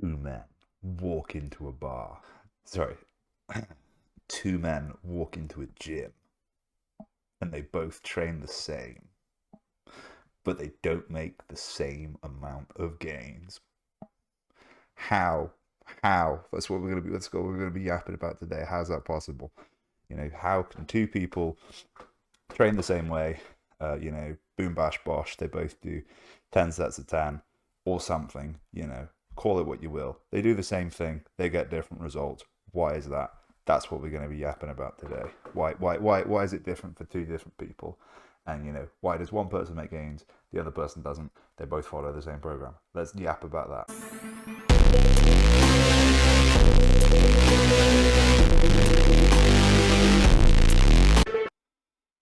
Two men walk into a bar. Sorry, two men walk into a gym and they both train the same, but they don't make the same amount of gains. How? How? That's what we're gonna be. That's what we're gonna be yapping about today. How's that possible? How can two people train the same way? Boom, bash, bosh. They both do 10 sets of 10 or something. Call it what you will. They do the same thing. They get different results. Why is that? That's what we're going to be yapping about today. Why is it different for two different people? And why does one person make gains, the other person doesn't? They both follow the same program. Let's yap about that.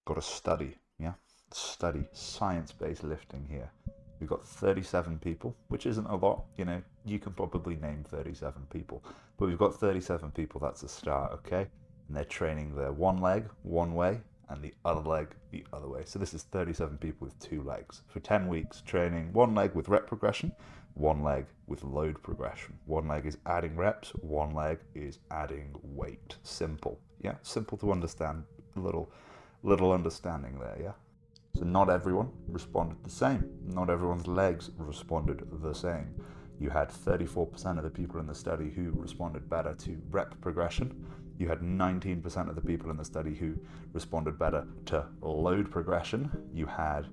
Got a study, yeah? Study, science-based lifting here. We've got 37 people, which isn't a lot. You can probably name 37 people, but we've got 37 people. That's a start, okay? And they're training their one leg one way and the other leg the other way. So this is 37 people with two legs for 10 weeks, training one leg with rep progression, one leg with load progression. One leg is adding reps, one leg is adding weight. Simple, yeah? Simple to understand. Little understanding there, yeah? So not everyone responded the same. Not everyone's legs responded the same. You had 34% of the people in the study who responded better to rep progression. You had 19% of the people in the study who responded better to load progression. You had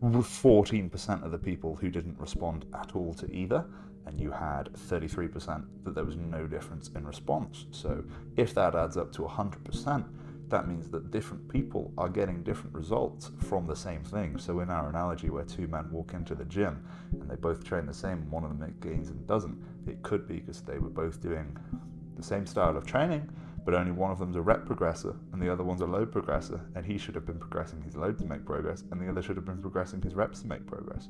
14% of the people who didn't respond at all to either. And you had 33% that there was no difference in response. So if that adds up to 100%, that means that different people are getting different results from the same thing. So in our analogy where two men walk into the gym and they both train the same and one of them makes gains and doesn't, it could be because they were both doing the same style of training, but only one of them's a rep progressor and the other one's a load progressor, and he should have been progressing his load to make progress and the other should have been progressing his reps to make progress.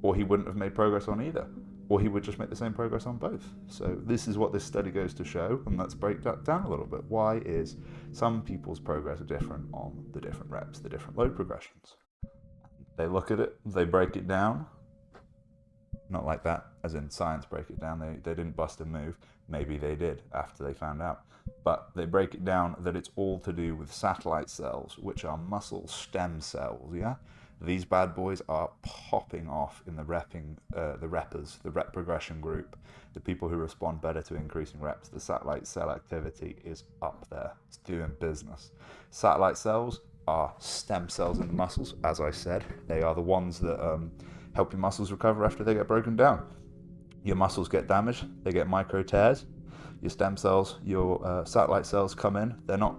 Or he wouldn't have made progress on either. Or he would just make the same progress on both. So this is what this study goes to show, and let's break that down a little bit. Why is some people's progress different on the different reps, the different load progressions? They look at it, they break it down, not like that, as in science break it down, they didn't bust a move, maybe they did after they found out, but they break it down that it's all to do with satellite cells, which are muscle stem cells, yeah? These bad boys are popping off in the reppers, the rep progression group, the people who respond better to increasing reps. The satellite cell activity is up there. It's doing business. Satellite cells are stem cells in the muscles, as I said. They are the ones that help your muscles recover after they get broken down. Your muscles get damaged, they get micro tears. Your stem cells, your satellite cells come in. They're not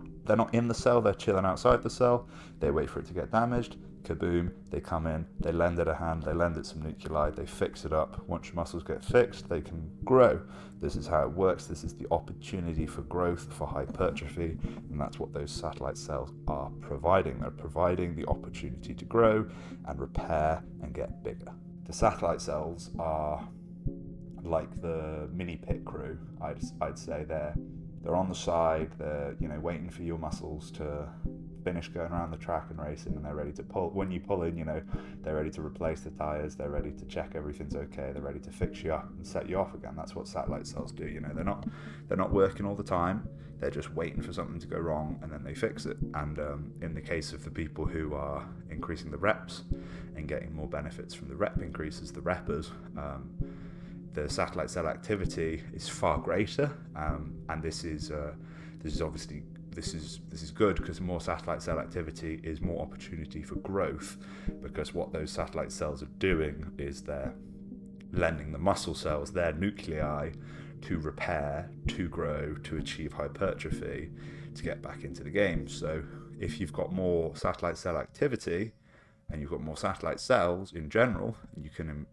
in the cell, they're chilling outside the cell. They wait for it to get damaged. Kaboom, they come in, they lend it a hand, they lend it some nuclei, they fix it up. Once your muscles get fixed, they can grow. This is how it works. This is the opportunity for growth, for hypertrophy, and that's what those satellite cells are providing. They're providing the opportunity to grow and repair and get bigger. The satellite cells are like the mini pit crew. I'd say they're on the side. They're waiting for your muscles to finish going around the track and racing, and they're ready to pull. When you pull in, they're ready to replace the tires. They're ready to check everything's okay. They're ready to fix you up and set you off again. That's what satellite cells do. They're not working all the time. They're just waiting for something to go wrong and then they fix it. And in the case of the people who are increasing the reps and getting more benefits from the rep increases, the reppers, the satellite cell activity is far greater, and this is obviously this is good because more satellite cell activity is more opportunity for growth, because what those satellite cells are doing is they're lending the muscle cells their nuclei to repair, to grow, to achieve hypertrophy, to get back into the game. So if you've got more satellite cell activity and you've got more satellite cells in general, you can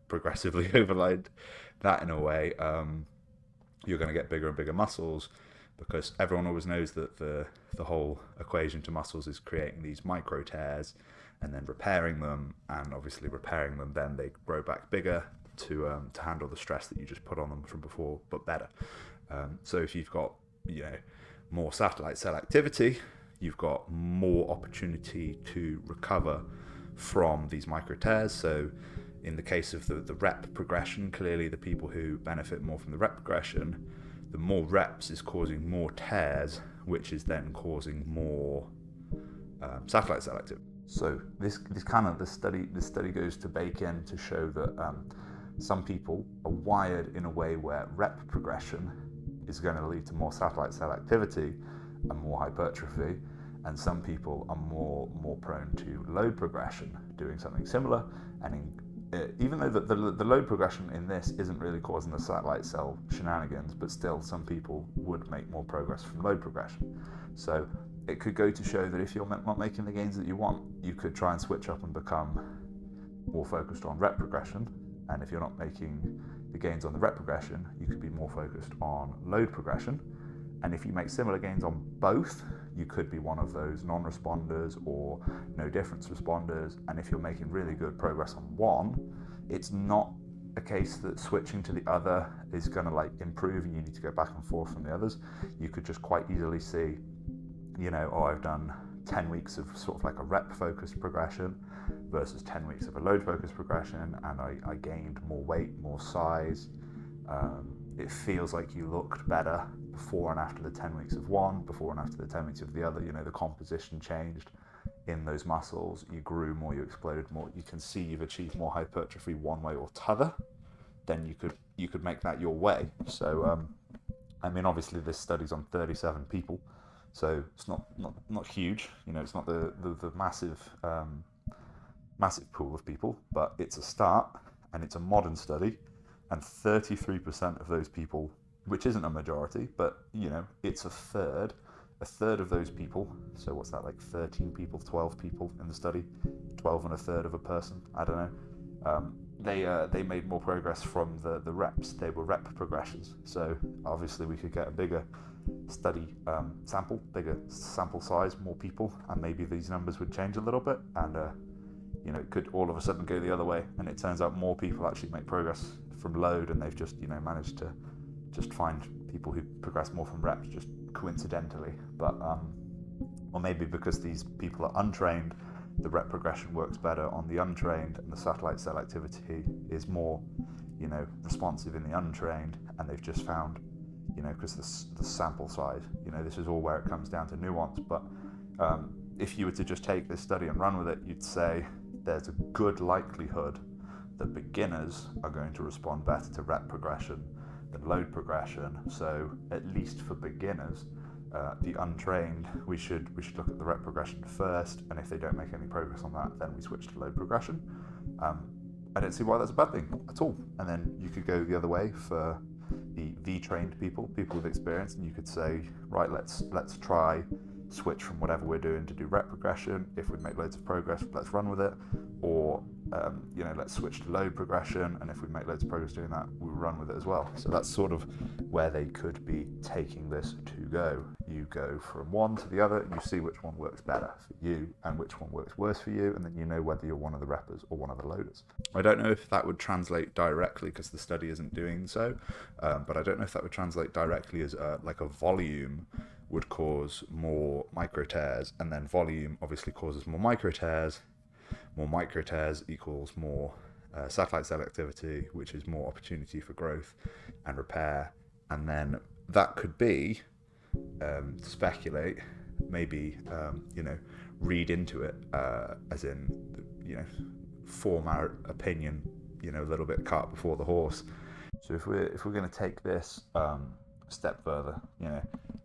progressively overload that in a way. You're going to get bigger and bigger muscles, because everyone always knows that the whole equation to muscles is creating these micro tears and then repairing them, and obviously repairing them, then they grow back bigger to handle the stress that you just put on them from before, but better. So if you've got more satellite cell activity, you've got more opportunity to recover from these micro tears. So in the case of the rep progression, clearly the people who benefit more from the rep progression, the more reps is causing more tears, which is then causing more satellite cell activity. So this study goes to bake in to show that some people are wired in a way where rep progression is going to lead to more satellite cell activity and more hypertrophy, and some people are more prone to load progression, doing something similar. And even though the load progression in this isn't really causing the satellite cell shenanigans, but still some people would make more progress from load progression. So it could go to show that if you're not making the gains that you want, you could try and switch up and become more focused on rep progression. And if you're not making the gains on the rep progression, you could be more focused on load progression. And if you make similar gains on both, you could be one of those non-responders or no difference responders. And if you're making really good progress on one, it's not a case that switching to the other is going to like improve and you need to go back and forth from the others. You could just quite easily see, I've done 10 weeks of sort of like a rep focused progression versus 10 weeks of a load focused progression, and I gained more weight, more size. It feels like you looked better before and after the 10 weeks of one, before and after the 10 weeks of the other. The composition changed in those muscles. You grew more, you exploded more. You can see you've achieved more hypertrophy one way or t'other. Then you could make that your way. So, obviously this study's on 37 people, so it's not huge. It's not the massive pool of people, but it's a start, and it's a modern study. And 33% of those people, which isn't a majority, but it's a third of those people. So what's that, like 13 people, 12 people in the study, 12 and a third of a person, I don't know. They made more progress from the reps. They were rep progressions. So obviously we could get a bigger study bigger sample size, more people, and maybe these numbers would change a little bit, and it could all of a sudden go the other way, and it turns out more people actually make progress from load, and they've just managed to just find people who progress more from reps just coincidentally. But or maybe because these people are untrained, the rep progression works better on the untrained, and the satellite cell activity is more responsive in the untrained, and they've just found because the sample size, this is all where it comes down to nuance. But if you were to just take this study and run with it, you'd say there's a good likelihood that beginners are going to respond better to rep progression than load progression. So at least for beginners, the untrained, we should look at the rep progression first, and if they don't make any progress on that, then we switch to load progression. I don't see why that's a bad thing at all. And then you could go the other way for the V-trained people with experience, and you could say, right, let's try switch from whatever we're doing to do rep progression. If we make loads of progress, let's run with it. Or let's switch to load progression, and if we make loads of progress doing that, we'll run with it as well. So that's sort of where they could be taking this to go. You go from one to the other, and you see which one works better for you and which one works worse for you, and then you know whether you're one of the reppers or one of the loaders. I don't know if that would translate directly, because the study isn't doing so, but I don't know if that would translate directly as like a volume would cause more micro tears, and then volume obviously causes more micro tears. More micro tears equals more satellite cell activity, which is more opportunity for growth and repair. And then that could be, to speculate, maybe read into it as in form our opinion, a little bit cart before the horse. So if we're going to take this a step further,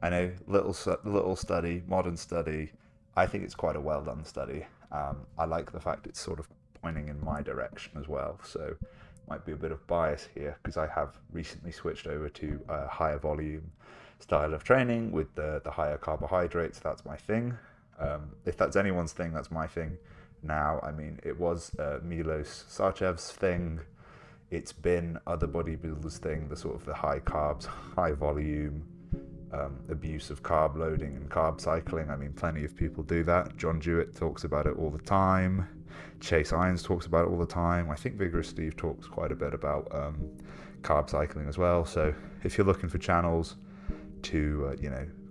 I know little study, modern study. I think it's quite a well done study. I like the fact it's sort of pointing in my direction as well, so might be a bit of bias here, because I have recently switched over to a higher volume style of training with the higher carbohydrates. That's my thing. If that's anyone's thing, that's my thing now. It was Milos Sarchev's thing. It's been other bodybuilders' thing, the sort of the high carbs, high volume, abuse of carb loading and carb cycling. Plenty of people do that. John Jewett talks about it all the time. Chase Irons talks about it all the time. I think Vigorous Steve talks quite a bit about carb cycling as well. So if you're looking for channels to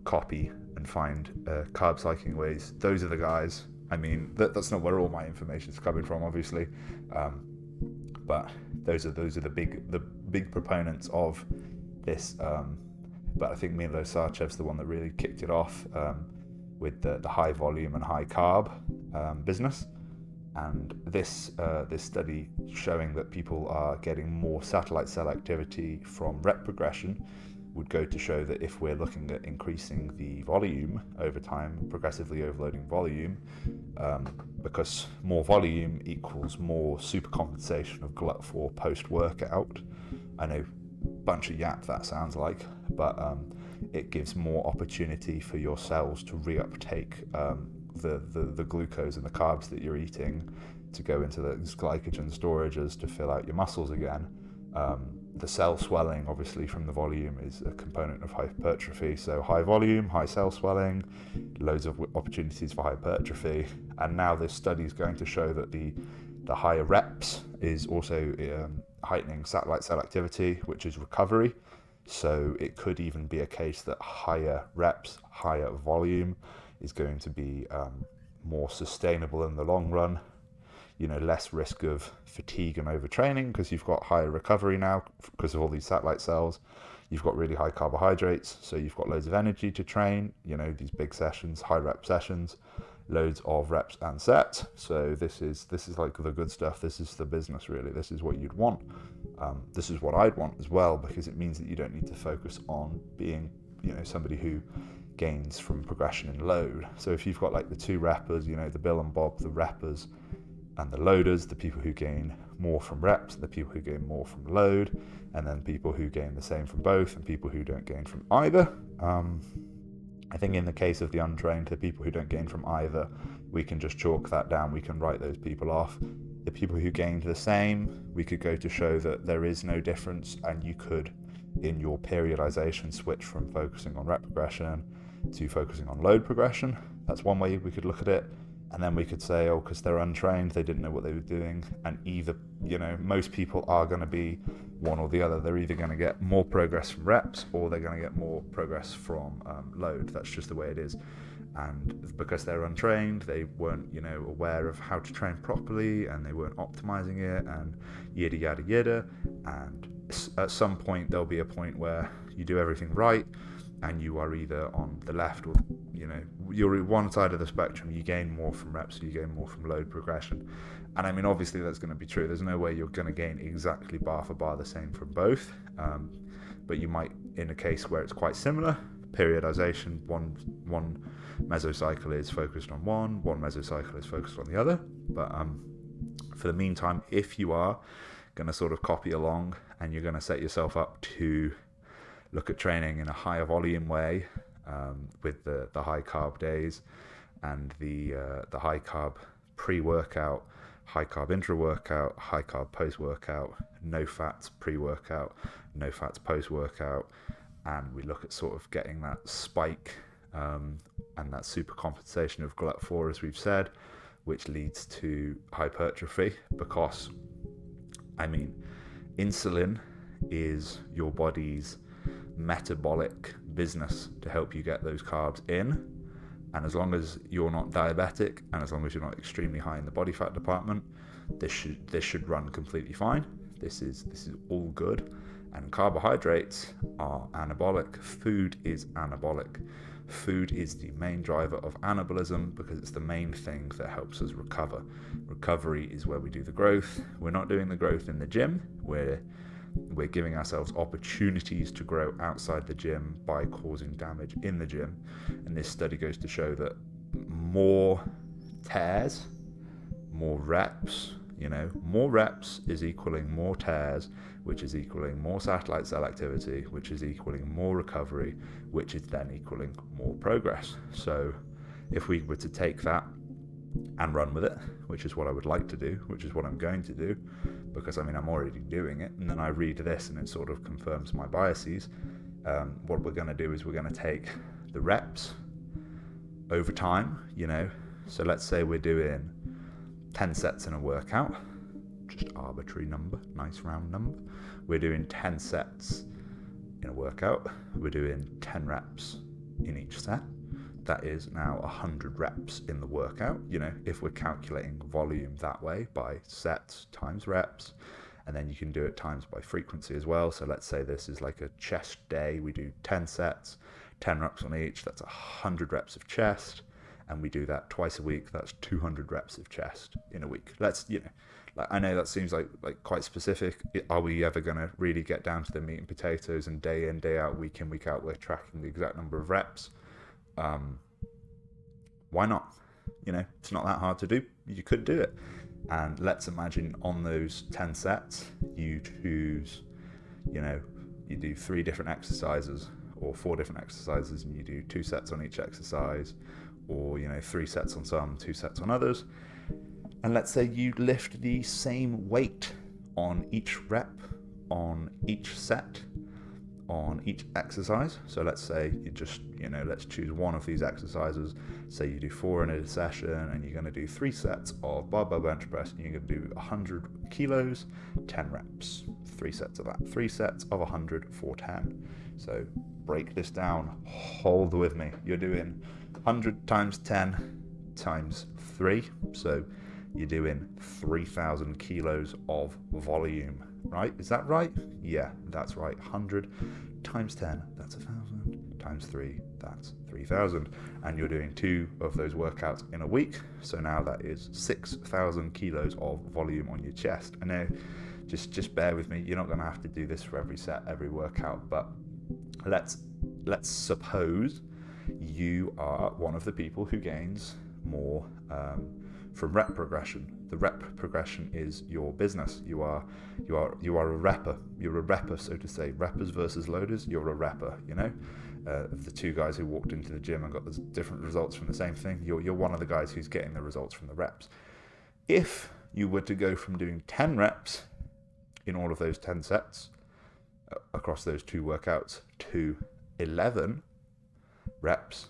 copy and find carb cycling ways, those are the guys. That's not where all my information is coming from, obviously, But those are the big proponents of this. But I think Milo Sarchev's the one that really kicked it off with the high volume and high carb business. And this study showing that people are getting more satellite cell activity from rep progression would go to show that if we're looking at increasing the volume over time, progressively overloading volume, because more volume equals more supercompensation of GLUT4 post-workout. I know, bunch of yap that sounds like, but it gives more opportunity for your cells to reuptake the glucose and the carbs that you're eating to go into those glycogen storages to fill out your muscles again. The cell swelling, obviously, from the volume is a component of hypertrophy. So high volume, high cell swelling, loads of opportunities for hypertrophy. And now this study is going to show that the higher reps is also heightening satellite cell activity, which is recovery. So it could even be a case that higher reps, higher volume is going to be more sustainable in the long run. Less risk of fatigue and overtraining because you've got higher recovery now because of all these satellite cells. You've got really high carbohydrates, so you've got loads of energy to train, these big sessions, high rep sessions, loads of reps and sets. So this is like the good stuff. This is the business, really. This is what you'd want. This is what I'd want as well, because it means that you don't need to focus on being, somebody who gains from progression in load. So if you've got like the two reppers, the Bill and Bob, the reppers and the loaders, the people who gain more from reps, the people who gain more from load, and then people who gain the same from both, and people who don't gain from either. I think in the case of the untrained, the people who don't gain from either, we can just chalk that down. We can write those people off. The people who gained the same, we could go to show that there is no difference, and you could, in your periodization, switch from focusing on rep progression to focusing on load progression. That's one way we could look at it. And then we could say, because they're untrained, they didn't know what they were doing. And either, most people are going to be one or the other. They're either going to get more progress from reps or they're going to get more progress from load. That's just the way it is. And because they're untrained, they weren't, aware of how to train properly, and they weren't optimizing it, and yada, yada, yada. And at some point, there'll be a point where you do everything right, and you are either on the left or, you're one side of the spectrum. You gain more from reps, or you gain more from load progression. And I mean, obviously that's going to be true. There's no way you're going to gain exactly bar for bar the same from both. But you might, in a case where it's quite similar, periodization, one mesocycle is focused on one mesocycle is focused on the other. But for the meantime, if you are going to sort of copy along and you're going to set yourself up to look at training in a higher volume way, with the high carb days and the high carb pre-workout, high carb intra-workout, high carb post-workout, no fats pre-workout, no fats post-workout, and we look at sort of getting that spike and that super compensation of GLUT4, as we've said, which leads to hypertrophy, because insulin is your body's metabolic business to help you get those carbs in, and as long as you're not diabetic and as long as you're not extremely high in the body fat department, this should run completely fine. This is all good. And carbohydrates are anabolic. Food is anabolic. Food is the main driver of anabolism because it's the main thing that helps us recover. Recovery is where we do the growth. We're not doing the growth in the gym. We're giving ourselves opportunities to grow outside the gym by causing damage in the gym. And this study goes to show that more tears, more reps, more reps is equaling more tears, which is equaling more satellite cell activity, which is equaling more recovery, which is then equaling more progress. So if we were to take that and run with it, which is what I would like to do, which is what I'm going to do, because I'm already doing it, and then I read this and it sort of confirms my biases. What we're going to do is we're going to take the reps over time, so let's say we're doing 10 sets in a workout, just arbitrary number, nice round number. We're doing 10 sets in a workout, we're doing 10 reps in each set. That is now 100 reps in the workout, if we're calculating volume that way by sets times reps, And then you can do it times by frequency as well. So let's say this is like a chest day. We do 10 sets, 10 reps on each. That's 100 reps of chest. And we do that twice a week. That's 200 reps of chest in a week. Let's, like, I know that seems like quite specific. Are we ever going to really get down to the meat and potatoes and day in, day out, week in, week out, we're tracking the exact number of reps? Why not? It's not that hard to do. You could do it. And let's imagine on those 10 sets, you choose, you do 3 different exercises or 4 different exercises, and you do 2 sets on each exercise, or 3 sets on some, 2 sets on others. And let's say you lift the same weight on each rep, on each set, on each exercise. So let's say you just, let's choose one of these exercises. Say you do 4 in a session, and you're going to do 3 sets of barbell bench press, and you're going to do 100 kilos, 10 reps, 3 sets of that, 3 sets of 100 for 10. So break this down, hold with me. You're doing 100 times 10 times 3. So you're doing 3,000 kilos of volume, right? Is that right? Yeah, that's right. 100 times 10, that's 1,000, times 3, that's 3,000. And you're doing 2 of those workouts in a week. So now that is 6,000 kilos of volume on your chest. I know, just bear with me. You're not going to have to do this for every set, every workout, but let's suppose you are one of the people who gains more from rep progression. The rep progression is your business. You are a repper. You're a repper, so to say. Reppers versus loaders. You're a repper. Of the 2 guys who walked into the gym and got the different results from the same thing, you're one of the guys who's getting the results from the reps. If you were to go from doing 10 reps in all of those 10 sets across those 2 workouts to 11 reps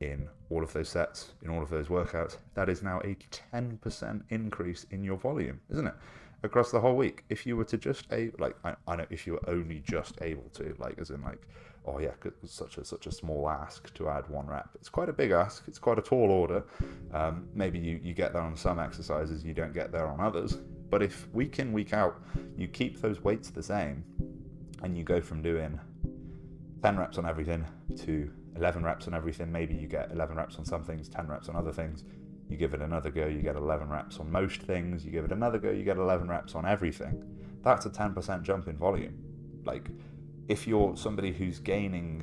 in all of those sets, in all of those workouts, that is now a 10% increase in your volume, isn't it? Across the whole week. If you were to just, I know if you were only just able to, as in oh yeah, it's such a small ask to add 1 rep. It's quite a big ask. It's quite a tall order. Maybe you get there on some exercises, you don't get there on others. But if week in, week out, you keep those weights the same, and you go from doing 10 reps on everything to 11 reps on everything. Maybe you get 11 reps on some things, 10 reps on other things. You give it another go, you get 11 reps on most things. You give it another go, you get 11 reps on everything. That's a 10% jump in volume. If you're somebody who's gaining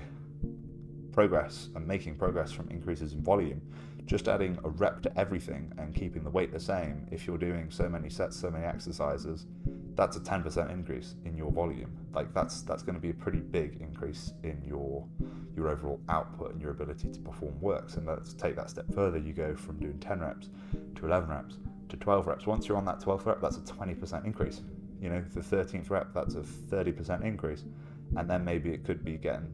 progress and making progress from increases in volume, just adding a rep to everything and keeping the weight the same, if you're doing so many sets, so many exercises, that's a 10% increase in your volume. That's going to be a pretty big increase in your overall output and your ability to perform works. And let's take that step further. You go from doing 10 reps to 11 reps to 12 reps. Once you're on that 12th rep, that's a 20% increase. The 13th rep, that's a 30% increase. And then maybe it could be getting,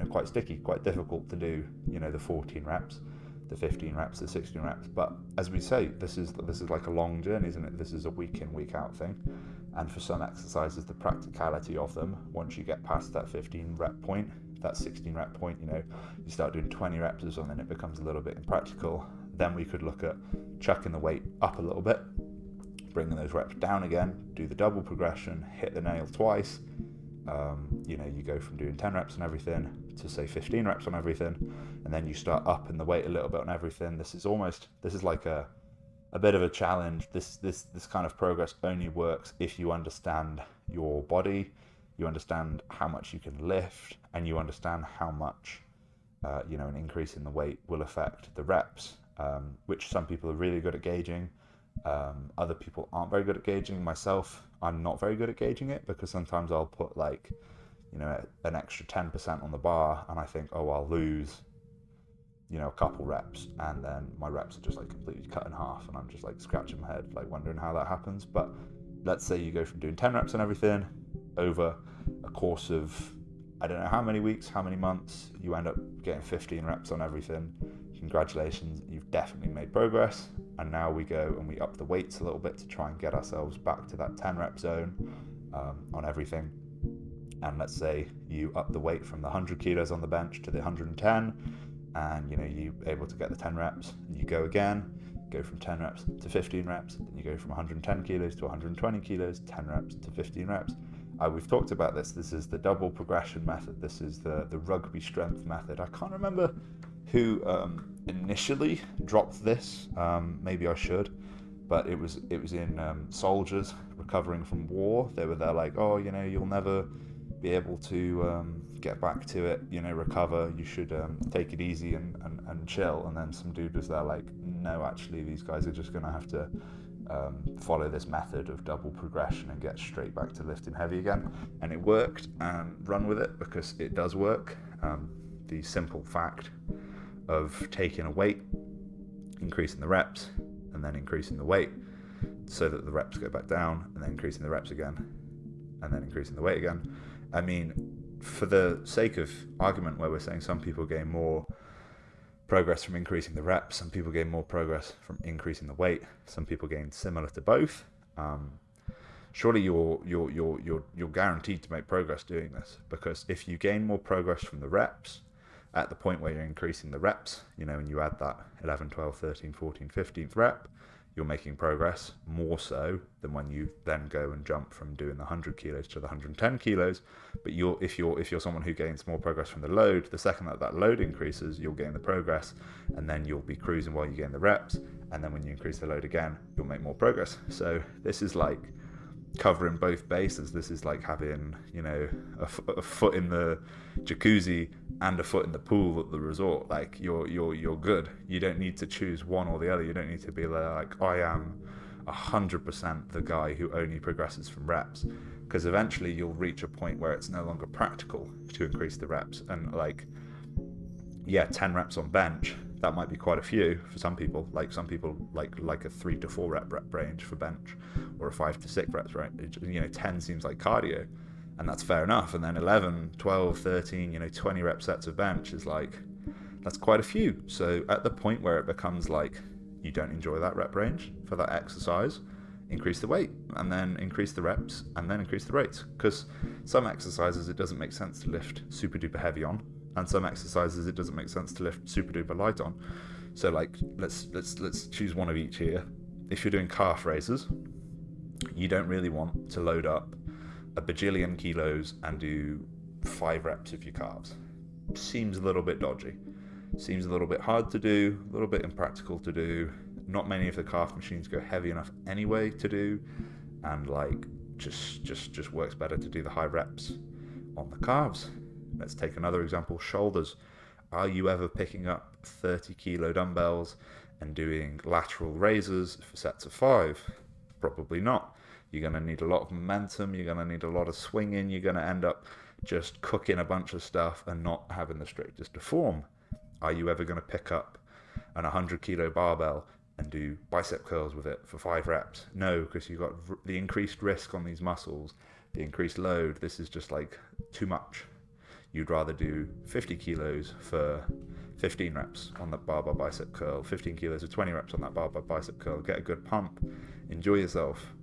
quite sticky, quite difficult to do, the 14 reps, the 15 reps, the 16 reps. But as we say, this is like a long journey, isn't it? This is a week in, week out thing. And for some exercises, the practicality of them, once you get past that 15 rep point, that 16 rep point, you start doing 20 reps or something, it becomes a little bit impractical. Then we could look at chucking the weight up a little bit, bringing those reps down again, do the double progression, hit the nail twice. You go from doing 10 reps on everything to say 15 reps on everything, and then you start upping the weight a little bit on everything. This is like a bit of a challenge. This kind of progress only works if you understand your body, you understand how much you can lift, and you understand how much an increase in the weight will affect the reps, which some people are really good at gauging. Other people aren't very good at gauging. Myself, I'm not very good at gauging it, because sometimes I'll put an extra 10% on the bar, and I think, I'll lose a couple reps, and then my reps are just completely cut in half, and I'm just scratching my head, wondering how that happens. But let's say you go from doing 10 reps and everything over a course of, I don't know how many weeks, how many months, you end up getting 15 reps on everything. Congratulations, you've definitely made progress. And now we go and we up the weights a little bit to try and get ourselves back to that 10 rep zone on everything. And let's say you up the weight from the 100 kilos on the bench to the 110, and you're able to get the 10 reps. You go again, go from 10 reps to 15 reps, then you go from 110 kilos to 120 kilos, 10 reps to 15 reps. We've talked about this. This is the double progression method. This is the rugby strength method. I can't remember who initially dropped this. Maybe I should, but it was in soldiers recovering from war. They were there like, oh, you'll never be able to get back to it, recover. You should take it easy and chill. And then some dude was there like, no, actually, these guys are just going to have to follow this method of double progression and get straight back to lifting heavy again. And it worked, and run with it because it does work. The simple fact of taking a weight, increasing the reps, and then increasing the weight so that the reps go back down, and then increasing the reps again, and then increasing the weight again. I mean, for the sake of argument, where we're saying some people gain more progress from increasing the reps, some people gain more progress from increasing the weight, some people gain similar to both. Surely you're guaranteed to make progress doing this, because if you gain more progress from the reps at the point where you're increasing the reps, and you add that 11, 12, 13, 14, 15th rep, you're making progress more so than when you then go and jump from doing the 100 kilos to the 110 kilos. But if you're someone who gains more progress from the load, the second that load increases, you'll gain the progress, and then you'll be cruising while you gain the reps. And then when you increase the load again, you'll make more progress. So this is like covering both bases. This is like having, a foot in the jacuzzi and a foot in the pool at the resort. Like you're good. You don't need to choose one or the other. You don't need to be like, I am 100% the guy who only progresses from reps, because eventually you'll reach a point where it's no longer practical to increase the reps. And 10 reps on bench, that might be quite a few for some people. Like some people like a 3 to 4 rep range for bench, or a 5 to 6 reps, right? 10 seems like cardio, and that's fair enough. And then 11, 12, 13, 20 rep sets of bench is like, that's quite a few. So at the point where it becomes like you don't enjoy that rep range for that exercise, increase the weight, and then increase the reps, and then increase the rates. Because some exercises it doesn't make sense to lift super duper heavy on, and some exercises it doesn't make sense to lift super duper light on. So let's choose one of each here. If you're doing calf raises, you don't really want to load up a bajillion kilos and do 5 reps of your calves. Seems a little bit dodgy. Seems a little bit hard to do, a little bit impractical to do. Not many of the calf machines go heavy enough anyway to do, and just works better to do the high reps on the calves. Let's take another example, shoulders. Are you ever picking up 30 kilo dumbbells and doing lateral raises for sets of 5? Probably not. You're going to need a lot of momentum, you're going to need a lot of swinging, you're going to end up just cooking a bunch of stuff and not having the strictest of form. Are you ever going to pick up an 100 kilo barbell and do bicep curls with it for 5 reps? No, because you've got the increased risk on these muscles, the increased load. This is just like too much. You'd rather do 50 kilos for 15 reps on that barbell bicep curl, 15 kilos for 20 reps on that barbell bicep curl, get a good pump, enjoy yourself.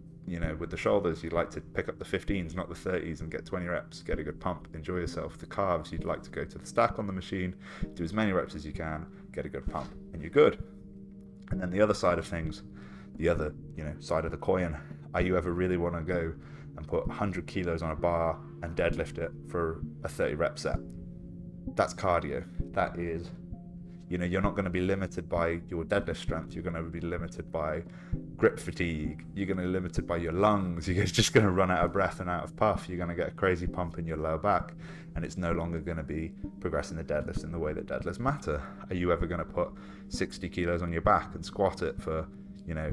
With the shoulders, you'd like to pick up the 15s, not the 30s, and get 20 reps, get a good pump, enjoy yourself. The calves, you'd like to go to the stack on the machine, do as many reps as you can, get a good pump, and you're good. And then the other side of things, the other, side of the coin, are you ever really want to go and put 100 kilos on a bar and deadlift it for a 30 rep set? That's cardio. That is, you're not going to be limited by your deadlift strength. You're going to be limited by grip fatigue. You're going to be limited by your lungs. You're just going to run out of breath and out of puff. You're going to get a crazy pump in your lower back, and it's no longer going to be progressing the deadlifts in the way that deadlifts matter. Are you ever going to put 60 kilos on your back and squat it for, a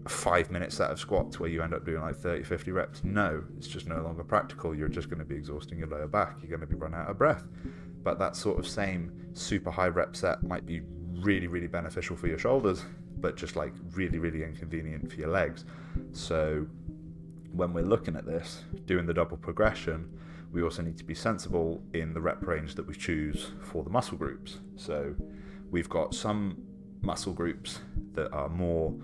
5-minute set of squats where you end up doing like 30, 50 reps? No, it's just no longer practical. You're just going to be exhausting your lower back. You're going to be run out of breath. But that sort of same super high rep set might be really, really beneficial for your shoulders, but just like really, really inconvenient for your legs. So when we're looking at this, doing the double progression, we also need to be sensible in the rep range that we choose for the muscle groups. So we've got some muscle groups that are more,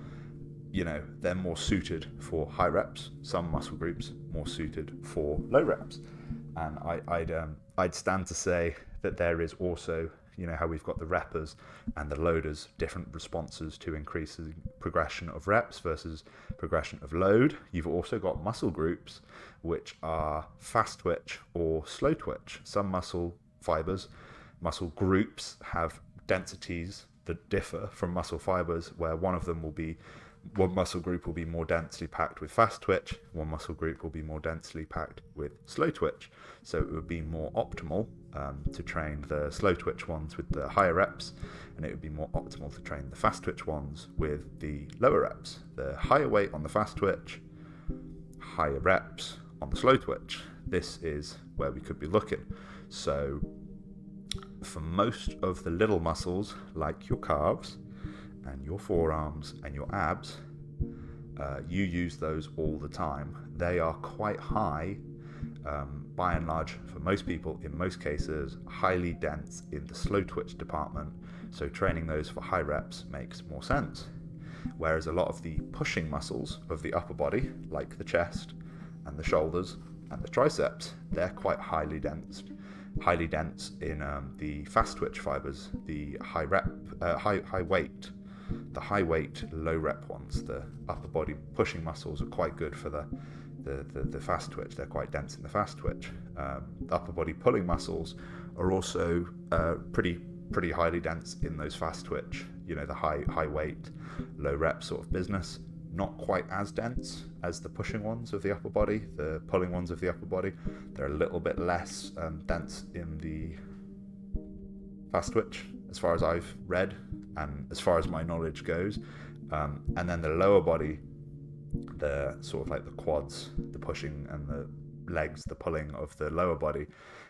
they're more suited for high reps, some muscle groups more suited for low reps. And I'd stand to say that there is also you know how we've got the reppers and the loaders, different responses to increasing progression of reps versus progression of load. You've also got muscle groups which are fast twitch or slow twitch. Some muscle fibers, muscle groups have densities that differ from muscle fibers, where one muscle group will be more densely packed with fast twitch, one muscle group will be more densely packed with slow twitch. So it would be more optimal to train the slow twitch ones with the higher reps, and it would be more optimal to train the fast twitch ones with the lower reps. The higher weight on the fast twitch, higher reps on the slow twitch. This is where we could be looking. So for most of the little muscles, like your calves and your forearms and your abs, you use those all the time. They are quite high, by and large, for most people, in most cases, highly dense in the slow twitch department. So training those for high reps makes more sense. Whereas a lot of the pushing muscles of the upper body, like the chest and the shoulders and the triceps, they're quite highly dense in the fast twitch fibers, the high weight, low rep ones. The upper body pushing muscles are quite good for the fast twitch. They're quite dense in the fast twitch. The upper body pulling muscles are also pretty highly dense in those fast twitch, you know, the high weight, low rep sort of business. Not quite as dense as the pushing ones of the upper body. The pulling ones of the upper body, they're a little bit less dense in the fast twitch, as far as I've read and as far as my knowledge goes. And then the lower body, the sort of like the quads, the pushing, and the legs, the pulling of the lower body,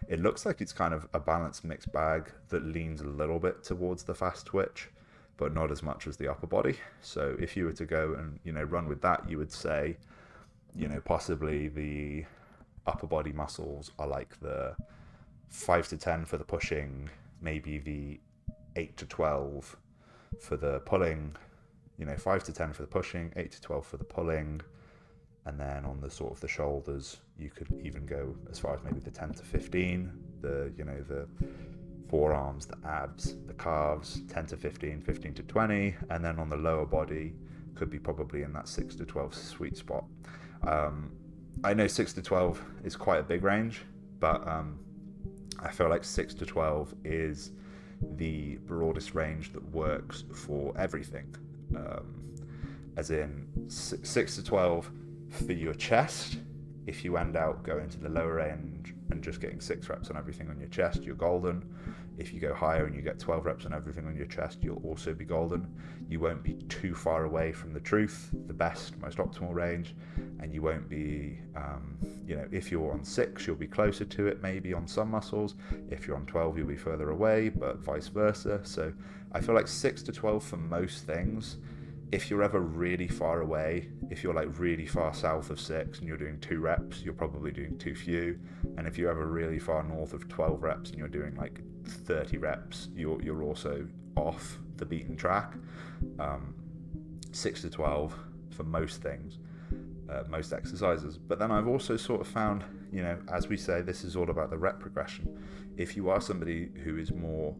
it looks like it's kind of a balanced mixed bag that leans a little bit towards the fast twitch, but not as much as the upper body. So if you were to go and, you know, run with that, you would say, you know, possibly the upper body muscles are like the 5 to 10 for the pushing, maybe the 8 to 12 for the pulling, you know, 5 to 10 for the pushing, 8 to 12 for the pulling. And then on the sort of the shoulders, you could even go as far as maybe the 10 to 15, the forearms, the abs, the calves, 10 to 15, 15 to 20, and then on the lower body could be probably in that 6 to 12 sweet spot. I know 6 to 12 is quite a big range, but I feel like 6 to 12 is the broadest range that works for everything. As in 6 to 12 for your chest. If you end out going to the lower end and just getting 6 reps on everything on your chest, you're golden. If you go higher and you get 12 reps on everything on your chest, you'll also be golden. You won't be too far away from the truth, the best, most optimal range, and you won't be, if you're on 6, you'll be closer to it maybe on some muscles. If you're on 12, you'll be further away, but vice versa. So I feel like 6 to 12 for most things. If you're ever really far away, if you're like really far south of 6 and you're doing 2 reps, you're probably doing too few. And if you're ever really far north of 12 reps and you're doing like 30 reps, you're also off the beaten track. 6 to 12 for most things, most exercises. But then I've also sort of found, as we say, this is all about the rep progression. If you are somebody who is more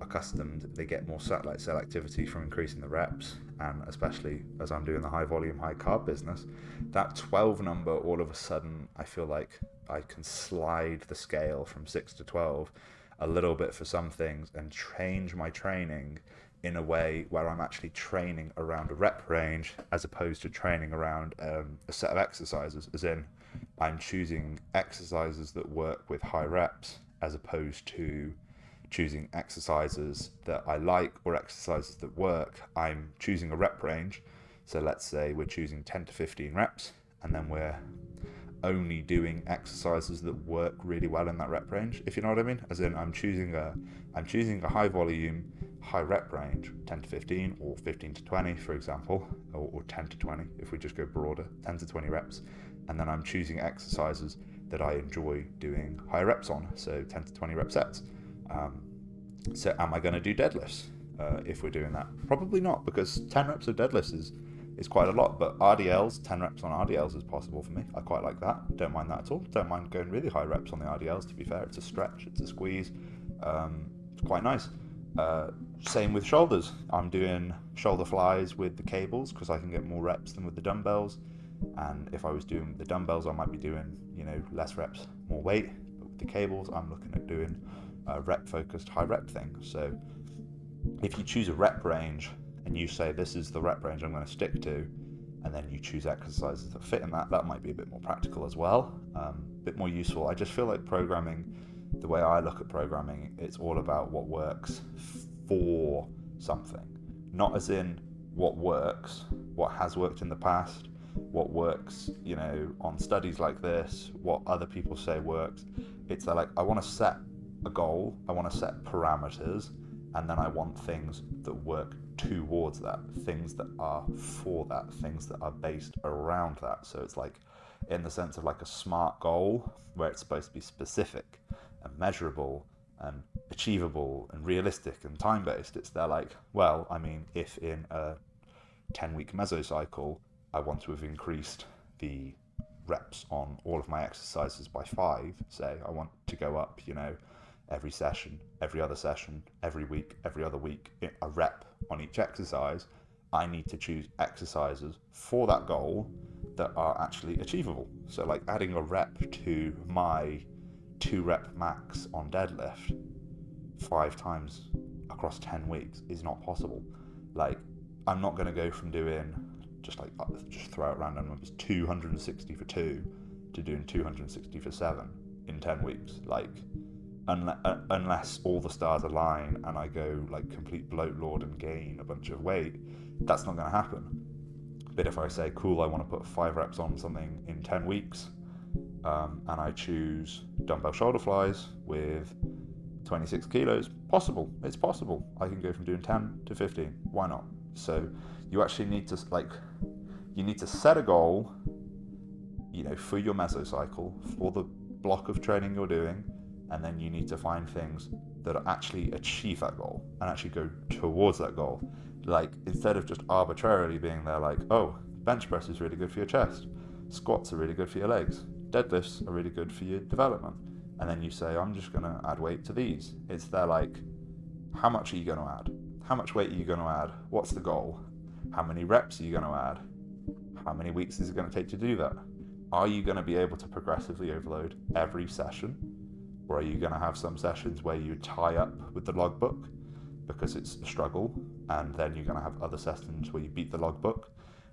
accustomed, they get more cell activity from increasing the reps, and especially as I'm doing the high volume, high carb business, that 12 number, all of a sudden, I feel like I can slide the scale from 6 to 12 a little bit for some things and change my training in a way where I'm actually training around a rep range as opposed to training around a set of exercises, as in I'm choosing exercises that work with high reps as opposed to choosing exercises that I like or exercises that work. I'm choosing a rep range. So let's say we're choosing 10 to 15 reps, and then we're only doing exercises that work really well in that rep range, if you know what I mean. As in I'm choosing a high volume, high rep range, 10 to 15 or 15 to 20, for example, or 10 to 20 if we just go broader, 10 to 20 reps. And then I'm choosing exercises that I enjoy doing high reps on, so 10 to 20 rep sets. So am I going to do deadlifts if we're doing that? Probably not, because 10 reps of deadlifts is quite a lot, but RDLs, 10 reps on RDLs is possible for me. I quite like that. Don't mind that at all. Don't mind going really high reps on the RDLs, to be fair. It's a stretch, it's a squeeze. It's quite nice. Same with shoulders. I'm doing shoulder flies with the cables because I can get more reps than with the dumbbells. And if I was doing the dumbbells, I might be doing, less reps, more weight. But with the cables, I'm looking at doing a rep-focused high rep thing. So if you choose a rep range and you say, this is the rep range I'm going to stick to, and then you choose exercises that fit in that might be a bit more practical as well, a bit more useful. I just feel like programming, the way I look at programming, it's all about what works for something, not as in what works, what has worked in the past, what works, on studies like this, what other people say works. It's like, I want to set a goal, I want to set parameters, and then I want things that work towards that, things that are for that, things that are based around that. So it's like, in the sense of like a SMART goal, where it's supposed to be specific and measurable and achievable and realistic and time-based. It's there like, well, I mean, if in a 10-week mesocycle, I want to have increased the reps on all of my exercises by 5, say, I want to go up, every session, every other session, every week, every other week, a rep on each exercise, I need to choose exercises for that goal that are actually achievable. So like adding a rep to my 2 rep max on deadlift 5 times across 10 weeks is not possible. Like, I'm not going to go from doing just throw out random numbers, 260 for 2 to doing 260 for 7 in 10 weeks. Like, unless all the stars align and I go like complete bloat lord and gain a bunch of weight, that's not going to happen. But if I say, cool, I want to put 5 reps on something in 10 weeks, and I choose dumbbell shoulder flies with 26 kilos, it's possible. I can go from doing 10 to 15, why not? So you actually need to set a goal, for your mesocycle, for the block of training you're doing, and then you need to find things that actually achieve that goal and actually go towards that goal. Like, instead of just arbitrarily being there like, oh, bench press is really good for your chest, squats are really good for your legs, deadlifts are really good for your development, and then you say, I'm just going to add weight to these. It's there like, how much are you going to add? How much weight are you going to add? What's the goal? How many reps are you going to add? How many weeks is it going to take to do that? Are you going to be able to progressively overload every session? Or are you going to have some sessions where you tie up with the logbook because it's a struggle, and then you're going to have other sessions where you beat the logbook,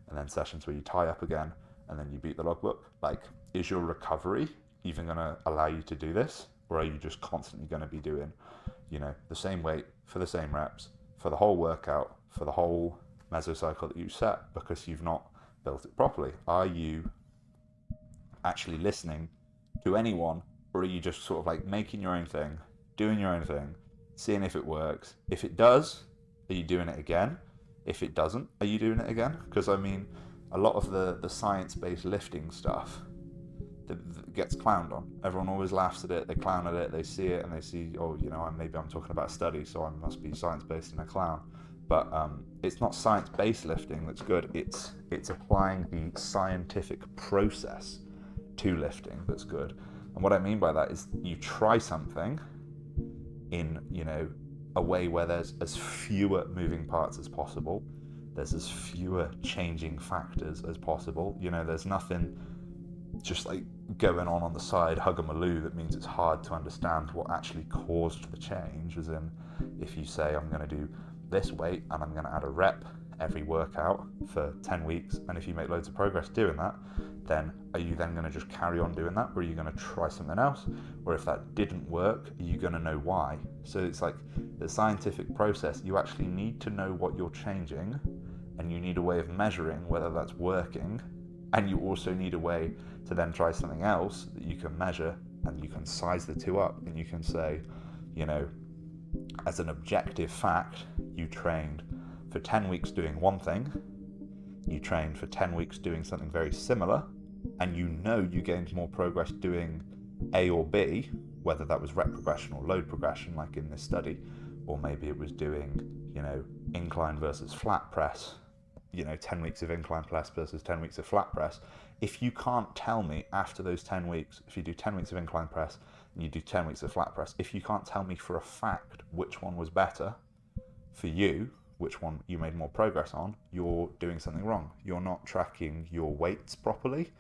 and then sessions where you tie up again and then you beat the logbook? Like, is your recovery even going to allow you to do this? Or are you just constantly going to be doing, the same weight for the same reps for the whole workout, for the whole mesocycle that you set, because you've not built it properly? Are you actually listening to anyone, or are you just sort of like making your own thing, doing your own thing, seeing if it works? If it does, are you doing it again? If it doesn't, are you doing it again? Because I mean, a lot of the science-based lifting stuff that gets clowned on. Everyone always laughs at it, they clown at it, they see it and they see, oh, maybe I'm talking about a study, so I must be science-based and a clown. But it's not science-based lifting that's good, it's applying the scientific process to lifting that's good. And what I mean by that is, you try something in, a way where there's as fewer moving parts as possible, there's as fewer changing factors as possible. There's nothing just like going on the side, huggamaloo, that means it's hard to understand what actually caused the change. As in, if you say, I'm going to do this weight and I'm going to add a rep every workout for 10 weeks, and if you make loads of progress doing that, then are you then going to just carry on doing that, or are you going to try something else? Or if that didn't work, are you going to know why? So it's like the scientific process, you actually need to know what you're changing, and you need a way of measuring whether that's working, and you also need a way to then try something else that you can measure, and you can size the two up, and you can say, as an objective fact, you trained for 10 weeks doing one thing, you trained for 10 weeks doing something very similar, and you gained more progress doing A or B, whether that was rep progression or load progression like in this study, or maybe it was doing, incline versus flat press, 10 weeks of incline press versus 10 weeks of flat press. If you can't tell me after those 10 weeks, if you do 10 weeks of incline press and you do 10 weeks of flat press, if you can't tell me for a fact which one was better for you, which one you made more progress on, you're doing something wrong. You're not tracking your weights properly,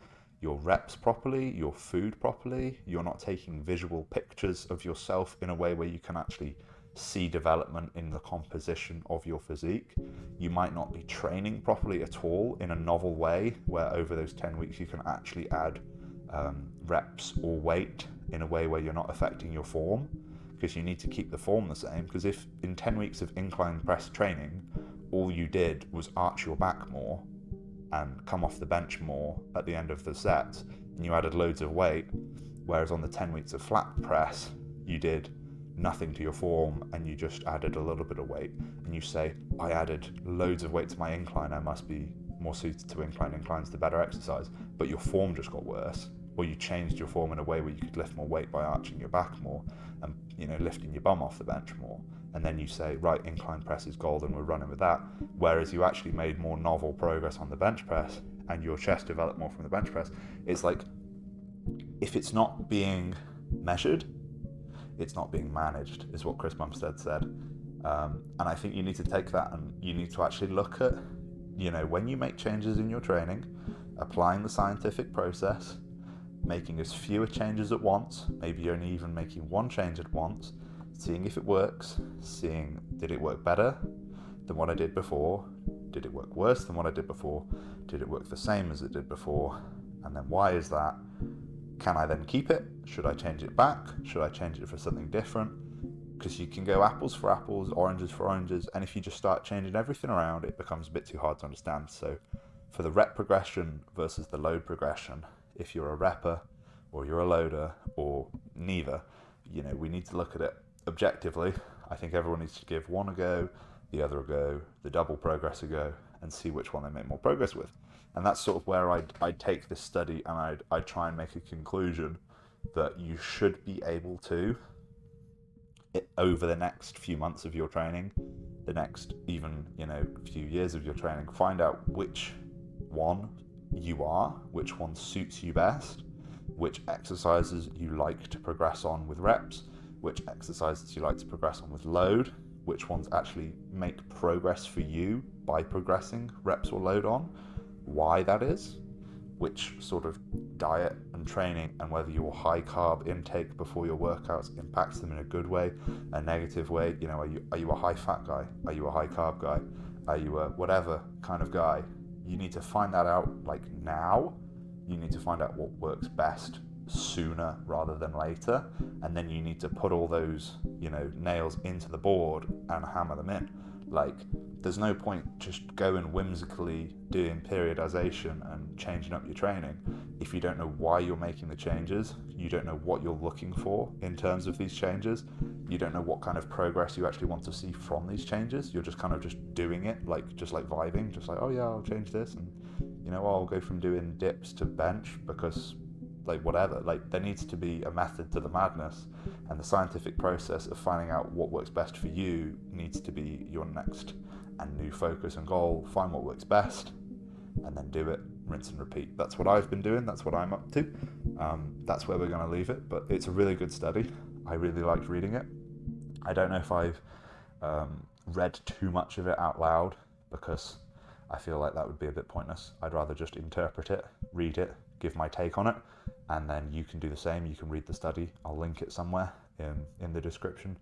your reps properly, your food properly. You're not taking visual pictures of yourself in a way where you can actually see development in the composition of your physique. You might not be training properly at all in a novel way where over those 10 weeks you can actually add reps or weight in a way where you're not affecting your form, because you need to keep the form the same. Because if in 10 weeks of incline press training all you did was arch your back more and come off the bench more at the end of the set, and you added loads of weight, whereas on the 10 weeks of flat press you did nothing to your form and you just added a little bit of weight, and you say, I added loads of weight to my incline, I must be more suited to incline's the better exercise, but your form just got worse, or you changed your form in a way where you could lift more weight by arching your back more and lifting your bum off the bench more, and then you say, right, incline press is gold and we're running with that, whereas you actually made more novel progress on the bench press and your chest developed more from the bench press. It's like, if it's not being measured, it's not being managed, is what Chris Bumstead said. And I think you need to take that and you need to actually look at, when you make changes in your training, applying the scientific process, making as fewer changes at once, maybe only even making one change at once, seeing if it works, seeing, did it work better than what I did before? Did it work worse than what I did before? Did it work the same as it did before? And then why is that? Can I then keep it? Should I change it back? Should I change it for something different? Because you can go apples for apples, oranges for oranges, and if you just start changing everything around, it becomes a bit too hard to understand. So for the rep progression versus the load progression, if you're a repper or you're a loader or neither, we need to look at it objectively. I think everyone needs to give one a go, the other a go, the double progress a go, and see which one they make more progress with. And that's sort of where I'd take this study and I'd try and make a conclusion that you should be able to, over the next few months of your training, the next even, few years of your training, find out which one you are, which one suits you best, which exercises you like to progress on with reps, which exercises you like to progress on with load, which ones actually make progress for you by progressing reps or load on, why that is, which sort of diet and training and whether your high carb intake before your workouts impacts them in a good way, a negative way. Are you a high fat guy? Are you a high carb guy? Are you a whatever kind of guy? You need to find that out now. You need to find out what works best sooner rather than later, and then you need to put all those nails into the board and hammer them in. There's no point just going whimsically doing periodization and changing up your training if you don't know why you're making the changes, you don't know what you're looking for in terms of these changes, you don't know what kind of progress you actually want to see from these changes. You're just kind of just doing it, just like vibing, just like, oh yeah, I'll change this, and I'll go from doing dips to bench because whatever. There needs to be a method to the madness, and the scientific process of finding out what works best for you needs to be your next and new focus and goal. Find what works best and then do it, rinse and repeat. That's what I've been doing, that's what I'm up to. That's where we're going to leave it, but it's a really good study. I really liked reading it. I don't know if I've read too much of it out loud because I feel like that would be a bit pointless. I'd rather just interpret it, read it, give my take on it, and then you can do the same. You can read the study. I'll link it somewhere in the description.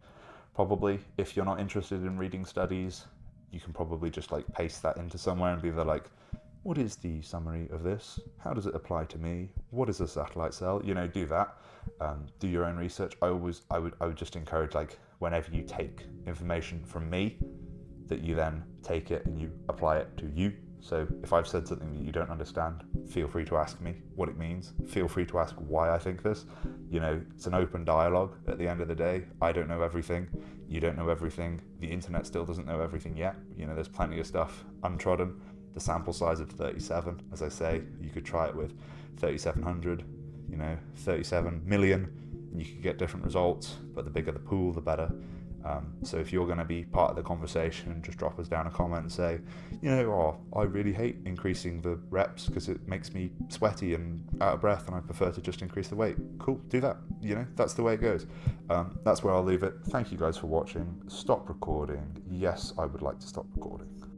Probably, if you're not interested in reading studies, you can probably just paste that into somewhere and be there what is the summary of this? How does it apply to me? What is a satellite cell? Do that. Do your own research. I would just encourage, whenever you take information from me, that you then take it and you apply it to you. So if I've said something that you don't understand, feel free to ask me what it means. Feel free to ask why I think this. It's an open dialogue at the end of the day. I don't know everything. You don't know everything. The internet still doesn't know everything yet. There's plenty of stuff untrodden. The sample size of 37, as I say, you could try it with 3,700, 37 million, and you could get different results, but the bigger the pool, the better. So if you're going to be part of the conversation, just drop us down a comment and say, I really hate increasing the reps because it makes me sweaty and out of breath and I prefer to just increase the weight. Cool, do that. That's the way it goes. That's where I'll leave it. Thank you guys for watching. Stop recording. Yes, I would like to stop recording.